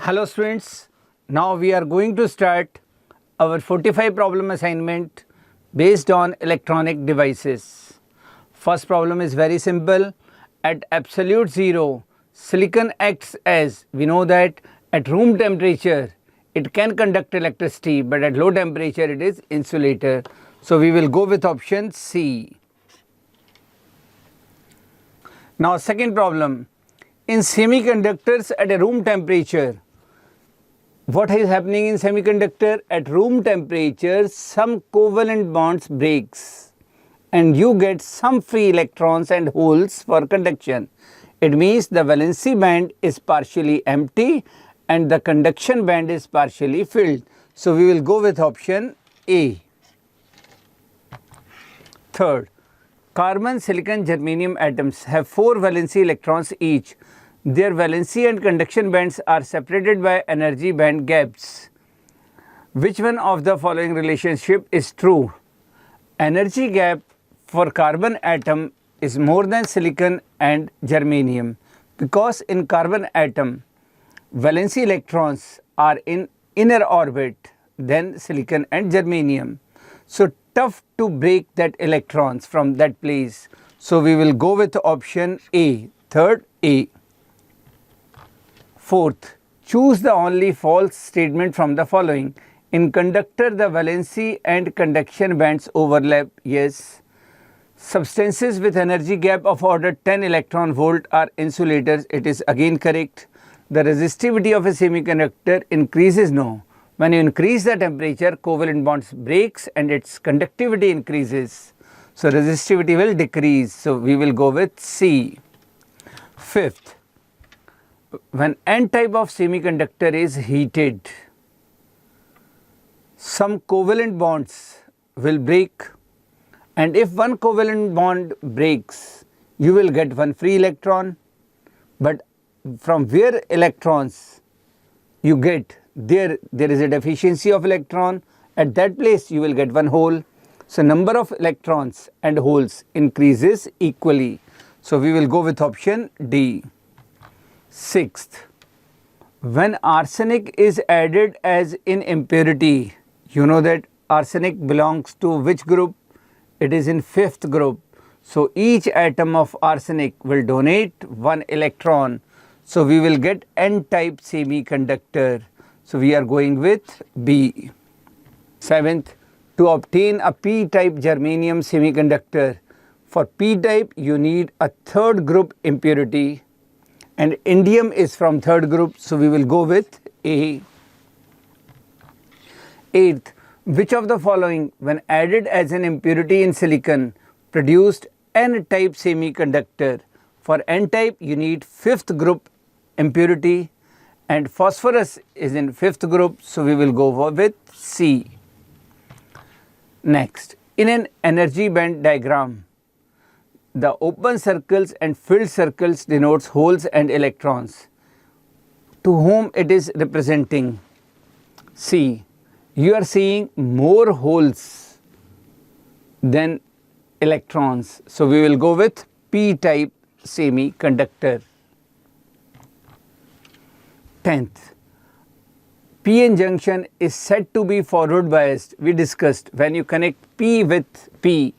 Hello students, now we are going to start our 45 problem assignment based on electronic devices. First problem is very simple. At absolute zero, silicon acts as, we know that at room temperature it can conduct electricity, but at low temperature it is insulator. So we will go with option C. Now second problem, in semiconductors at a room temperature, what is happening in semiconductor? At room temperature, some covalent bonds breaks and you get some free electrons and holes for conduction. It means the valency band is partially empty and the conduction band is partially filled. So we will go with option A. Third, carbon, silicon, germanium atoms have 4 valency electrons each. Their valency and conduction bands are separated by energy band gaps. Which one of the following relationship is true? Energy gap for carbon atom is more than silicon and germanium, because in carbon atom, valency electrons are in inner orbit than silicon and germanium. So tough to break that electrons from that place. So we will go with option A, third A. Fourth, choose the only false statement from the following. In conductor, the valency and conduction bands overlap. Yes. Substances with energy gap of order 10 electron volt are insulators. It is again correct. The resistivity of a semiconductor increases. No. When you increase the temperature, covalent bonds breaks and its conductivity increases. So resistivity will decrease. So we will go with C. Fifth, when N type of semiconductor is heated, some covalent bonds will break, and if one covalent bond breaks, you will get one free electron, but from where electrons you get, there is a deficiency of electron, at that place you will get one hole. So number of electrons and holes increases equally. So we will go with option D. Sixth, when arsenic is added as in impurity, you know that arsenic belongs to which group? It is in 5th group. So each atom of arsenic will donate 1 electron. So we will get N-type semiconductor. So we are going with B. 7th, to obtain a P-type germanium semiconductor, for P-type you need a 3rd group impurity, and indium is from 3rd group, so we will go with A. 8th, which of the following when added as an impurity in silicon produced N-type semiconductor? For N-type you need 5th group impurity and phosphorus is in 5th group, so we will go with C. Next, in an energy band diagram, the open circles and filled circles denotes holes and electrons. To whom it is representing? See, you are seeing more holes than electrons. So we will go with P-type semiconductor. 10th, p-n junction is said to be forward biased. We discussed when you connect P with P,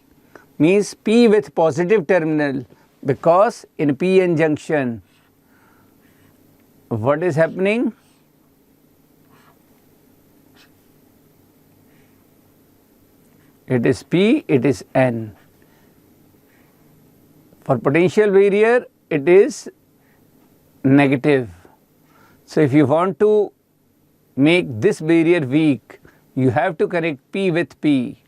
means P with positive terminal, because in p-n junction what is happening? It is P, it is N. For potential barrier it is negative. So if you want to make this barrier weak, you have to connect P with P.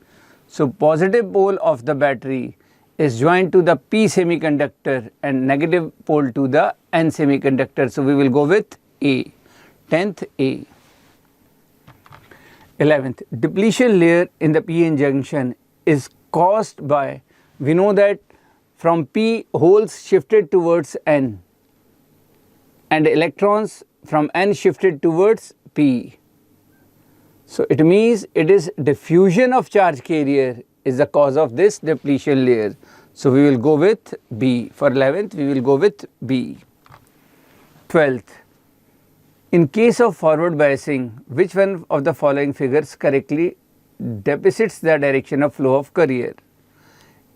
So positive pole of the battery is joined to the P semiconductor and negative pole to the N semiconductor. So we will go with A. 10th A. 11th, depletion layer in the p-n junction is caused by, we know that from P holes shifted towards N and electrons from N shifted towards P. So it means it is diffusion of charge carrier is the cause of this depletion layer. So we will go with B. For 11th we will go with B. 12th, In case of forward biasing, which one of the following figures correctly depicts the direction of flow of carrier?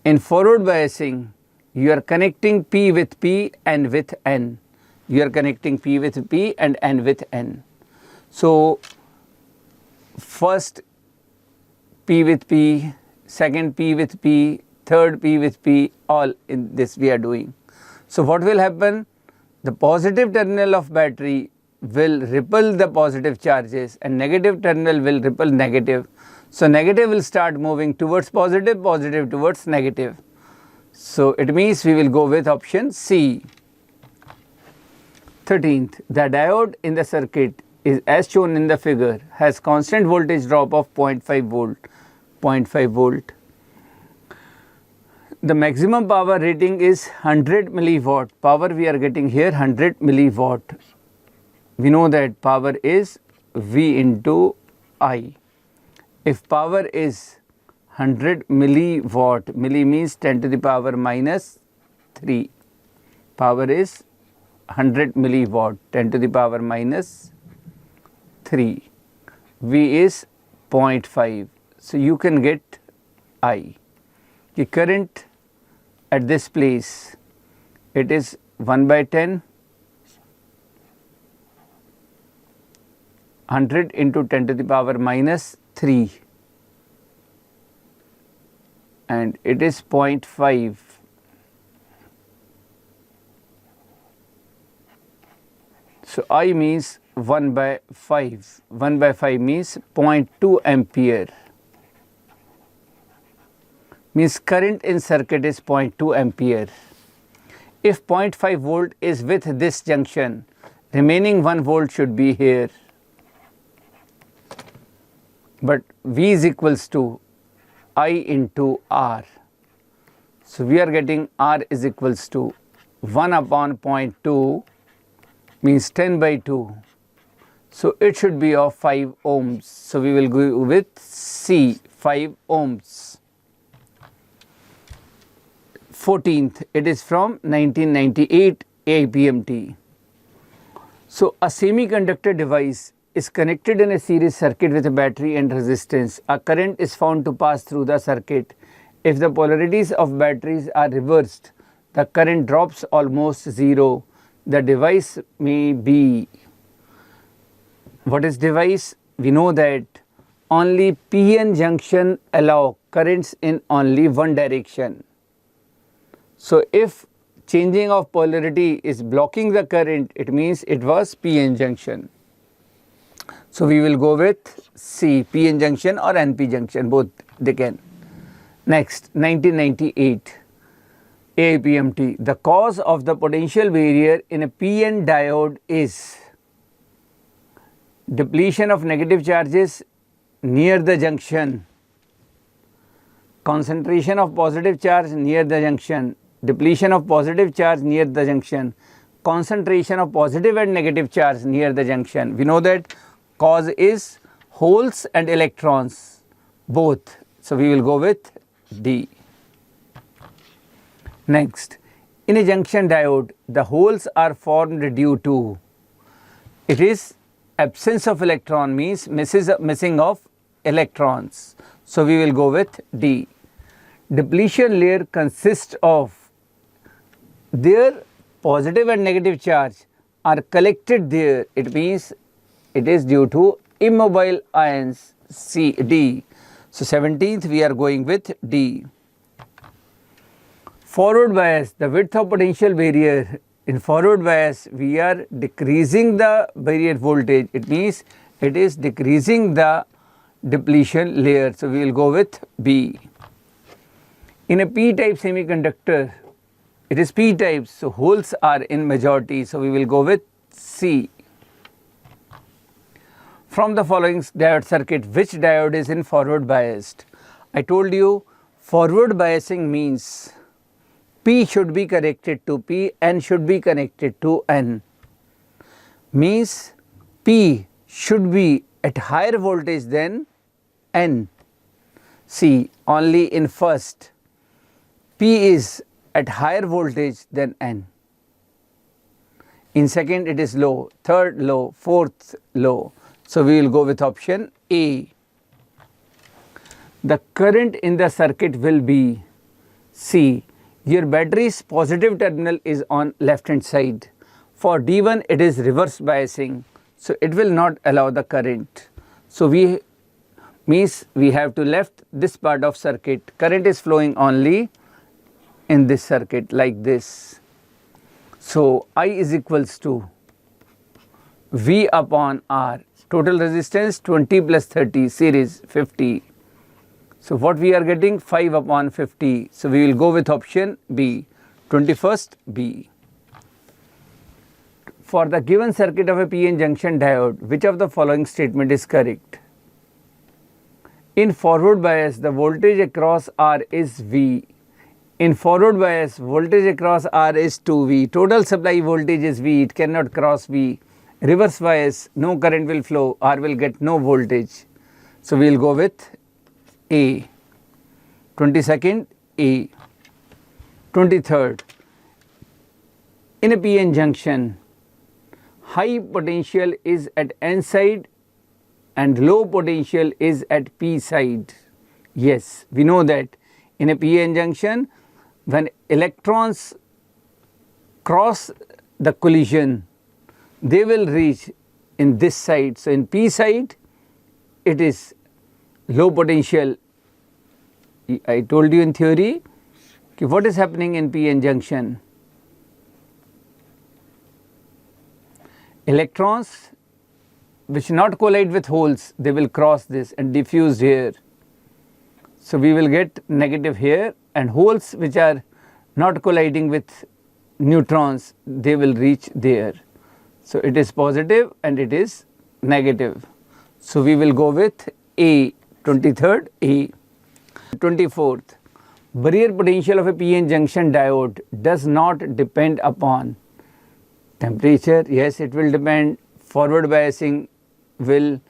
In forward biasing, you are connecting P with P and with N. You are connecting P with P and N with N. So, first P with P, second P with P, third P with P, all in this we are doing. So, what will happen? The positive terminal of battery will repel the positive charges and negative terminal will repel negative. So, negative will start moving towards positive, positive towards negative. So, it means we will go with option C. 13th, the diode in the circuit is as shown in the figure, has constant voltage drop of 0.5 volt. 0.5 volt. The maximum power rating is 100 milliwatt. Power we are getting here 100 milliwatt. We know that power is V into I. If power is 100 milliwatt, milli means 10 to the power minus 3. Power is 100 milliwatt, 10 to the power minus 3. V is 0.5. So, you can get I. The current at this place, it is 1 by 10, 100 into 10 to the power minus 3, and it is 0.5. So, I means 1 by 5. 1 by 5 means 0.2 ampere. Means current in circuit is 0.2 ampere. If 0.5 volt is with this junction, remaining 1 volt should be here. But V is equals to I into R. So, we are getting R is equals to 1 upon 0.2 means 10 by 2. So, it should be of 5 ohms. So, we will go with C, 5 ohms. 14th, it is from 1998 AIPMT. So, a semiconductor device is connected in a series circuit with a battery and resistance. A current is found to pass through the circuit. If the polarities of batteries are reversed, the current drops almost zero. The device may be, what is device? We know that only PN junction allow currents in only one direction. So, if changing of polarity is blocking the current, it means it was PN junction. So, we will go with C, PN junction or NP junction, both they can. Next, 1998 AIPMT. The cause of the potential barrier in a PN diode is depletion of negative charges near the junction, concentration of positive charge near the junction, depletion of positive charge near the junction, concentration of positive and negative charge near the junction. We know that cause is holes and electrons both. So, we will go with D. Next, in a junction diode, the holes are formed due to, it is absence of electron means missing of electrons. So, we will go with D. Depletion layer consists of their positive and negative charge are collected there. It means it is due to immobile ions, C, D. So, 17th we are going with D. Forward bias, the width of potential barrier. In forward bias, we are decreasing the barrier voltage. It means it is decreasing the depletion layer. So, we will go with B. In a P-type semiconductor, it is P-type, so holes are in majority. So, we will go with C. From the following diode circuit, which diode is in forward biased? I told you forward biasing means P should be connected to P, N should be connected to N. Means P should be at higher voltage than N. See, only in first, P is at higher voltage than N. In second it is low, third low, fourth low. So we will go with option A. The current in the circuit will be C. Your battery's positive terminal is on left hand side. For D1 it is reverse biasing, so it will not allow the current. So we have to left this part of circuit. Current is flowing only in this circuit like this. So I is equals to V upon R. Total resistance 20 plus 30, series 50. So what we are getting? 5 upon 50. So we will go with option B, 21st B. For the given circuit of a PN junction diode, which of the following statement is correct? In forward bias, the voltage across R is V. In forward bias, voltage across R is 2V. Total supply voltage is V. It cannot cross V. Reverse bias, no current will flow. R will get no voltage. So we will go with A. 22nd A. 23rd. In a PN junction, high potential is at N side and low potential is at P side. Yes, we know that in a PN junction, when electrons cross the collision, they will reach in this side. So in P side, it is low potential. I told you in theory, okay, what is happening in PN junction? Electrons which not collide with holes, they will cross this and diffuse here. So we will get negative here, and holes which are not colliding with neutrons, they will reach there. So it is positive and it is negative. So we will go with A, 23rd A. 24th. Barrier potential of a PN junction diode does not depend upon temperature. Yes, it will depend. Forward biasing will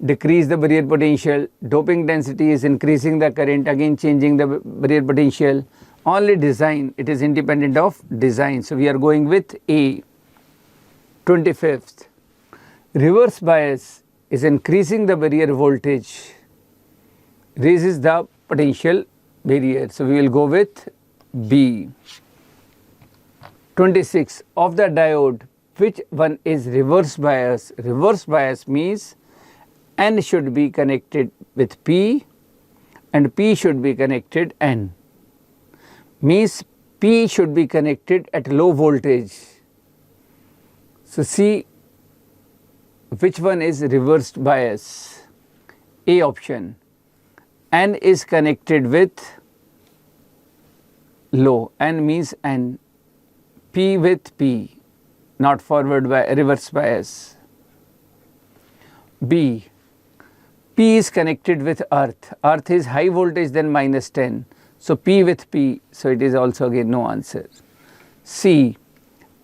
decrease the barrier potential. Doping density is increasing the current, again changing the barrier potential. Only design, it is independent of design. So we are going with A. 25th. Reverse bias is increasing the barrier voltage, raises the potential barrier. So we will go with B. 26. Of the diode, which one is reverse bias? Reverse bias means N should be connected with P and P should be connected N. Means P should be connected at low voltage. So see which one is reversed bias. A option. N is connected with low. N means N. P with P, not forward by reverse bias. B. P is connected with earth. Earth is high voltage than -10. So P with P. So it is also again no answer. C.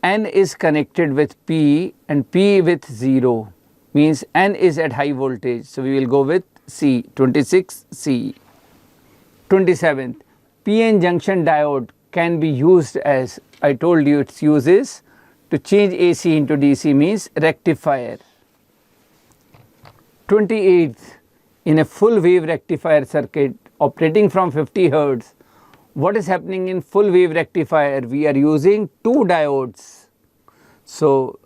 N is connected with P and P with 0. Means N is at high voltage. So we will go with C. 26 C. 27th. PN junction diode can be used as, I told you its use is to change AC into DC, means rectifier. 28th. In a full wave rectifier circuit operating from 50 Hertz, what is happening in full wave rectifier? We are using two diodes. So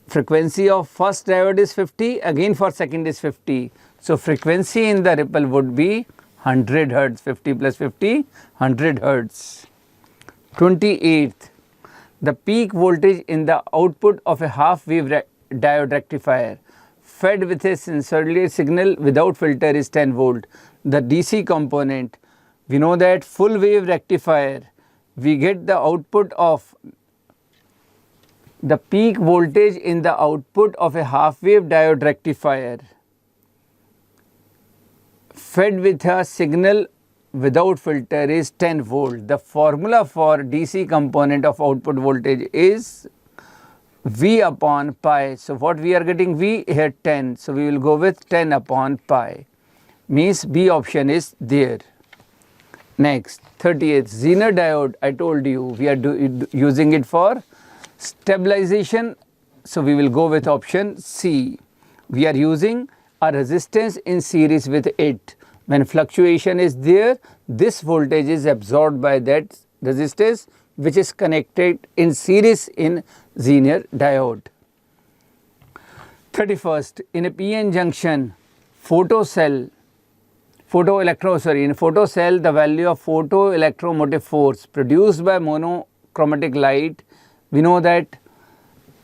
frequency of first diode is 50, again for second is 50. So frequency in the ripple would be 100 Hertz, 50 plus 50, 100 Hertz. 28th. The peak voltage in the output of a half wave diode rectifier fed with a sinusoidal signal without filter is 10 volt. The DC component, we know that full wave rectifier, we get the output of the peak voltage in the output of a half wave diode rectifier fed with a signal without filter is 10 volt. The formula for DC component of output voltage is V upon pi. So what we are getting? V here 10. So we will go with 10 upon pi. Means B option is there. Next, 38th. Zener diode, I told you we are using it for Stabilization, so we will go with option C. We are using a resistance in series with it. When fluctuation is there, this voltage is absorbed by that resistance which is connected in series in Zener diode. 31st, in a PN junction, in photocell, the value of photoelectromotive force produced by monochromatic light, we know that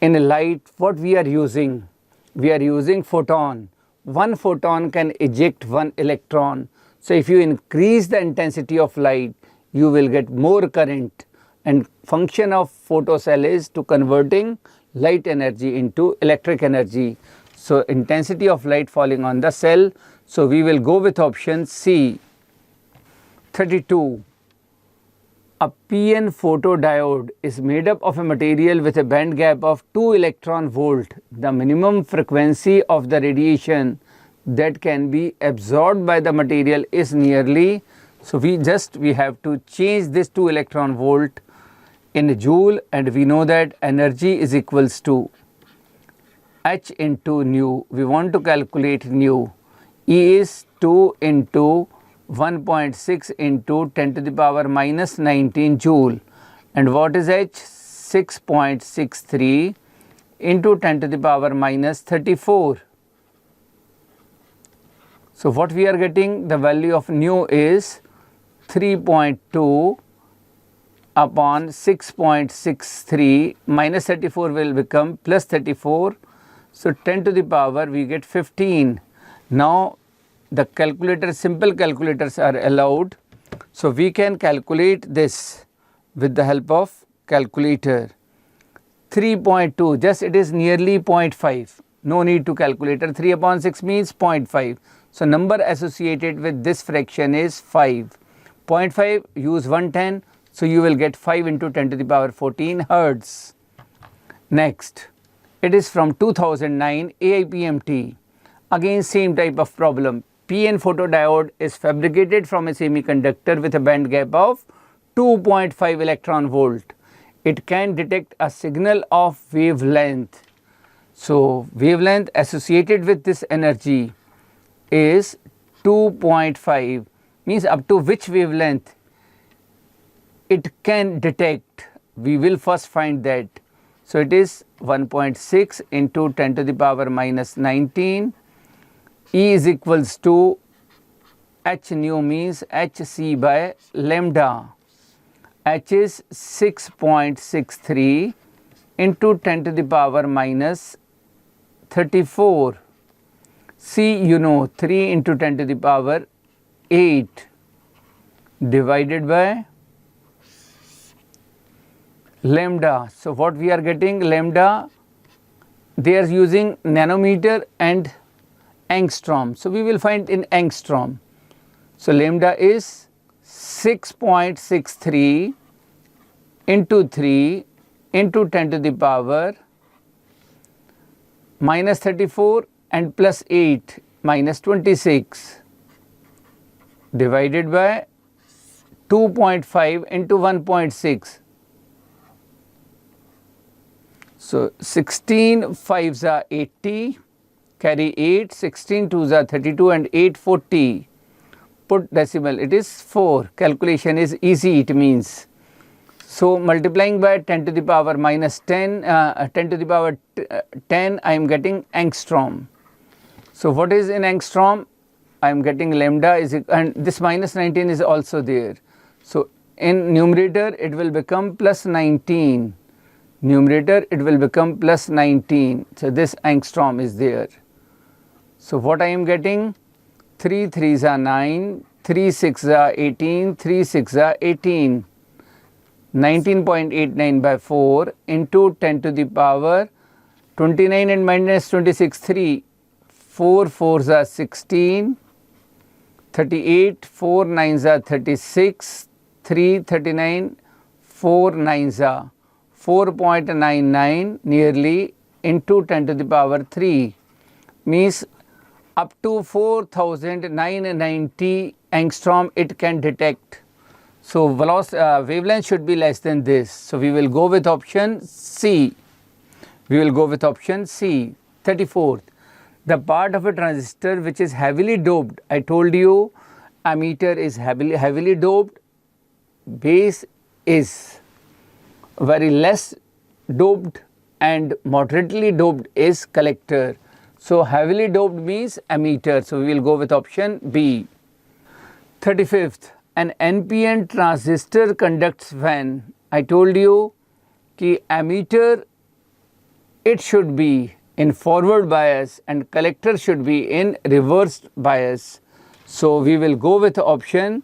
in a light what we are using? We are using photon. One photon can eject one electron. So if you increase the intensity of light, you will get more current, and function of photocell is to converting light energy into electric energy. So intensity of light falling on the cell. So we will go with option C. 32. A PN photodiode is made up of a material with a band gap of 2 electron volt. The minimum frequency of the radiation that can be absorbed by the material is nearly, so we have to change this 2 electron volt in a joule, and we know that energy is equals to H into nu. We want to calculate nu. E is 2 into 1.6 into 10 to the power minus 19 joule. And what is H? 6.63 into 10 to the power minus 34. So what we are getting? The value of nu is 3.2 upon 6.63 minus 34 will become plus 34. So 10 to the power we get 15. Now the simple calculators are allowed. So we can calculate this with the help of calculator. 3.2, just it is nearly 0.5. No need to calculator. 3 upon 6 means 0.5. So number associated with this fraction is 5. 0.5, use 110. So you will get 5 into 10 to the power 14 hertz. Next, it is from 2009 AIPMT. Again same type of problem. PN photodiode is fabricated from a semiconductor with a band gap of 2.5 electron volt. It can detect a signal of wavelength. So wavelength associated with this energy is 2.5, means up to which wavelength it can detect. We will first find that. So it is 1.6 into 10 to the power minus 19. E is equals to H nu means Hc by lambda. H is 6.63 into 10 to the power minus 34. C you know 3 into 10 to the power 8 divided by lambda. So what we are getting? Lambda, they are using nanometer and angstrom. So we will find in angstrom. So lambda is 6.63 into 3 into 10 to the power minus 34 and plus 8 minus 26 divided by 2.5 into 1.6. So 16 5s are 80, carry 8, 16 2s are 32 and 8 40. Put decimal, it is 4. Calculation is easy, it means. So multiplying by 10 to the power minus 10, 10 to the power 10, I am getting angstrom. So what is in angstrom? I am getting lambda is, and this minus 19 is also there. So in numerator it will become plus 19. Numerator it will become plus 19. So this angstrom is there. So what I am getting? 3 3s are 9, 3 6s are 18, 3 6s are 18. 19.89 by 4 into 10 to the power 29 and minus 26 3. 4 4s are 16, 38, 4 9s are 36, 3 39, 4 9s are 4.99 nearly into 10 to the power 3, means up to 4990 angstrom it can detect. So wavelength should be less than this. So we will go with option C. We will go with option C. 34th. The part of a transistor which is heavily doped. I told you emitter is heavily doped. Base is very less doped and moderately doped is collector. So heavily doped means emitter. So we will go with option B. 35th. An NPN transistor conducts when I told you कि emitter it should be in forward bias and collector should be in reversed bias. So we will go with option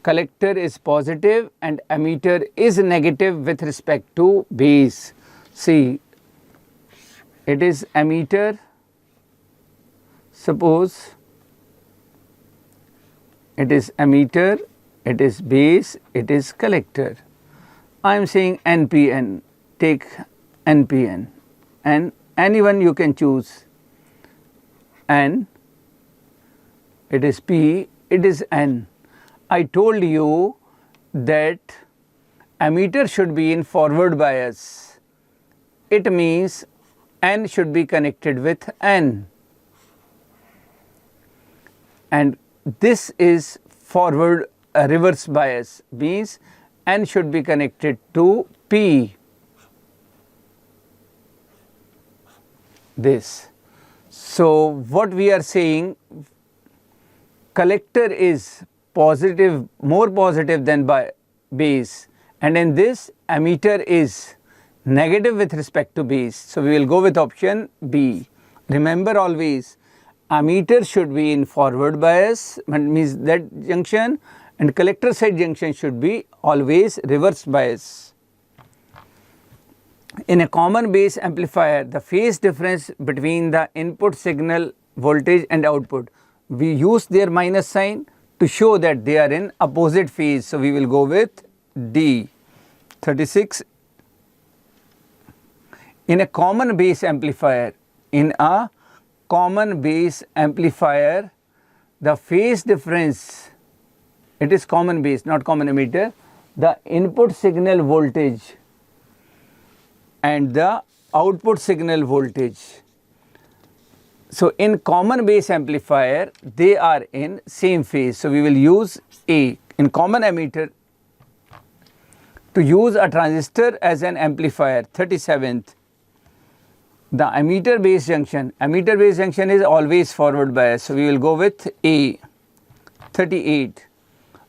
collector is positive and emitter is negative with respect to base. See, it is emitter, suppose it is emitter, it is base, it is collector. I am saying NPN, take NPN and anyone you can choose. N, it is P, it is N. I told you that emitter should be in forward bias. It means N should be connected with N. And this is forward reverse bias, means N should be connected to P. This. So what we are saying, collector is positive, more positive than base, and in this emitter is negative with respect to base. So we will go with option B. Remember always, emitter should be in forward bias, means that junction, and collector side junction should be always reverse bias. In a common base amplifier, the phase difference between the input signal voltage and output, we use their minus sign to show that they are in opposite phase. So we will go with D. 36. In a common base amplifier, the phase difference, it is common base, not common emitter, the input signal voltage and the output signal voltage. So in common base amplifier, they are in same phase. So we will use A. In common emitter, to use a transistor as an amplifier. 37th. The emitter base junction is always forward bias. So we will go with A. 38.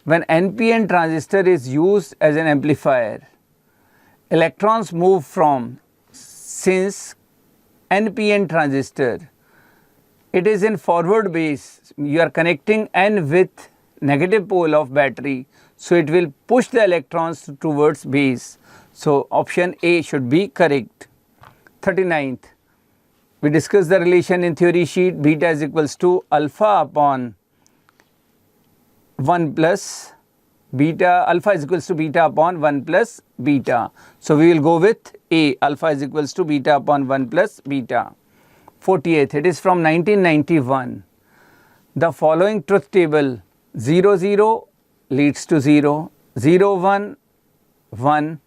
When NPN transistor is used as an amplifier, electrons move from, since NPN transistor, it is in forward base, you are connecting N with negative pole of battery, so it will push the electrons towards base. So option A should be correct. 39th. We discussed the relation in theory sheet, beta is equals to alpha upon 1 plus beta, alpha is equals to beta upon 1 plus beta. So we will go with A, alpha is equals to beta upon 1 plus beta. 48th, it is from 1991. The following truth table, 0 0 leads to 0, 0 1 1,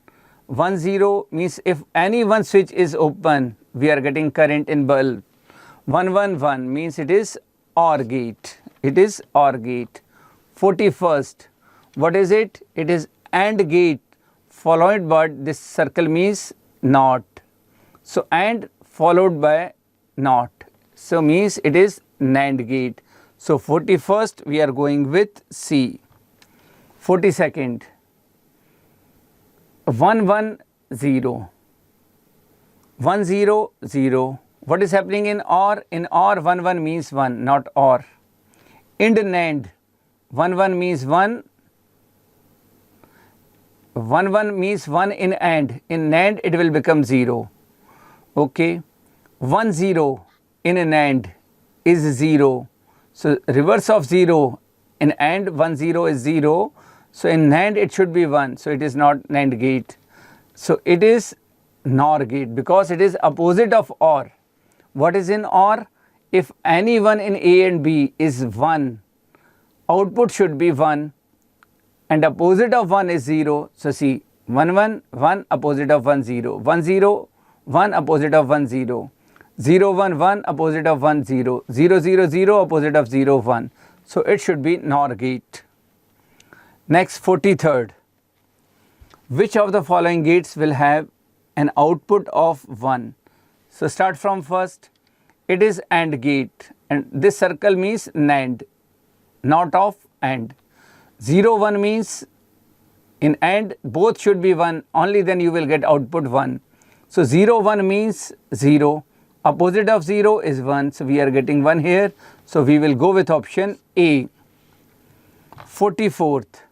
1 0 means if any one switch is open, we are getting current in bulb. 1 1 1 means it is OR gate. It is OR gate. 41st, what is it? It is AND gate followed by this circle means NOT. So AND followed by NOT. So means it is NAND gate. So 41st we are going with C. 42nd, 1 1 0. 1 0 0. What is happening in OR? In OR 1 1 means 1, not OR. In NAND 1 1 means 1. 1 1 means 1 in AND. In NAND it will become 0. Okay. 1 0 in an AND is 0. So reverse of 0 in AND 1 0 is 0. So in NAND it should be 1. So it is not NAND gate. So it is NOR gate because it is opposite of OR. What is in OR? If any one in A and B is 1, output should be 1. and opposite of 1 is 0. So see, 1 1 1 opposite of 1 0, 1 0 1 opposite of 1 0, 0 1 1 opposite of 1 0, 0 0 0 opposite of 0 1. So it should be NOR gate. Next, 43rd. Which of the following gates will have an output of 1? So start from first. It is AND gate, and this circle means NAND, not of AND. 0 1 means in AND both should be 1, only then you will get output 1. So 0 1 means 0, opposite of 0 is 1, so we are getting 1 here. So we will go with option A. 44th.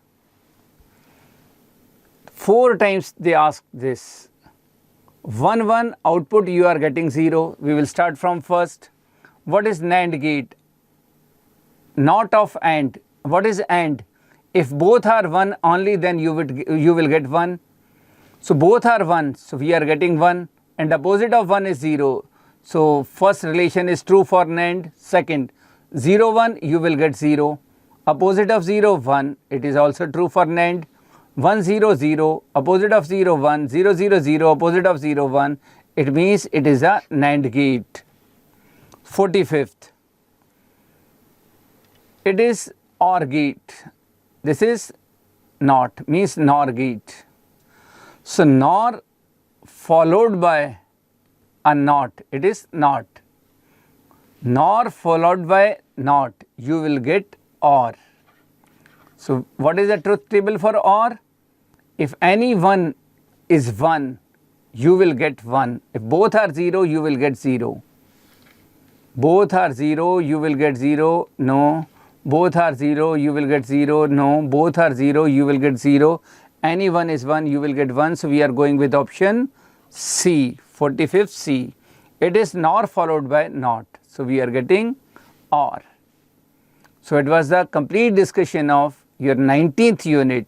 4 times they asked this. 1 1 output you are getting 0. We will start from first. What is NAND gate? Not of AND. What is AND? If both are 1 only, then you will get 1. So both are 1, so we are getting 1, and opposite of 1 is 0. So first relation is true for NAND. Second, 0 1 you will get 0. Opposite of 0 1, it is also true for NAND. 1 0 0 opposite of 0 1, 0 0 0 opposite of 0 1, it means it is a NAND gate. 45th. It is OR gate. This is NOT, means NOR gate. So NOR followed by a NOT, it is NOT. NOR followed by NOT, you will get OR. So what is the truth table for OR? If any one is 1, you will get 1. If both are 0, you will get 0. Both are 0, you will get 0. No. Both are 0, you will get 0. No. Both are 0, you will get 0. Any one is 1, you will get 1. So we are going with option C, 45th C. It is NOR followed by NOT. So we are getting OR. So it was the complete discussion of your 19th unit,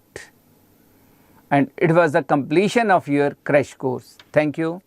and it was the completion of your crash course. Thank you.